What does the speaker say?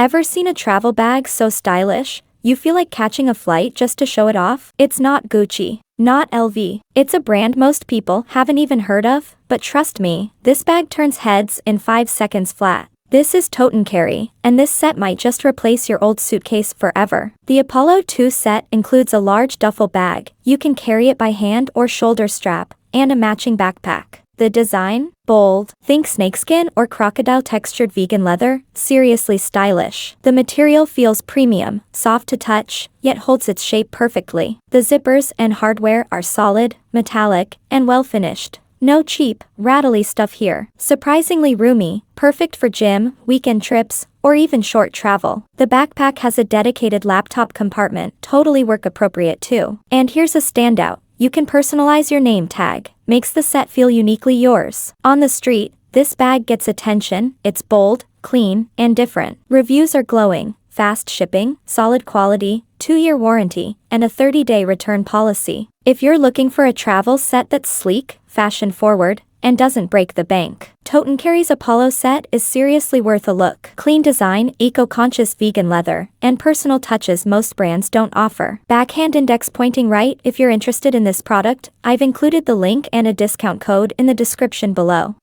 Ever seen a travel bag so stylish, you feel like catching a flight just to show it off? It's not Gucci, not LV. It's a brand most people haven't even heard of, but trust me, this bag turns heads in 5 seconds flat. This is Totencarry, and this set might just replace your old suitcase forever. The Apollo 2 set includes a large duffel bag, you can carry it by hand or shoulder strap, and a matching backpack. The design? Bold. Think snakeskin or crocodile textured vegan leather, seriously stylish. The material feels premium, soft to touch, yet holds its shape perfectly. The zippers and hardware are solid, metallic, and well finished. No cheap, rattly stuff here. Surprisingly roomy, perfect for gym, weekend trips, or even short travel. The backpack has a dedicated laptop compartment, totally work appropriate too. And here's a standout. You can personalize your name tag, makes the set feel uniquely yours. On the street, this bag gets attention, it's bold, clean, and different. Reviews are glowing, fast shipping, solid quality, 2-year warranty, and a 30-day return policy. If you're looking for a travel set that's sleek, fashion-forward, and doesn't break the bank, Totencarry's Apollo set is seriously worth a look. Clean design, eco-conscious vegan leather, and personal touches most brands don't offer. Backhand index pointing right. If you're interested in this product, I've included the link and a discount code in the description below.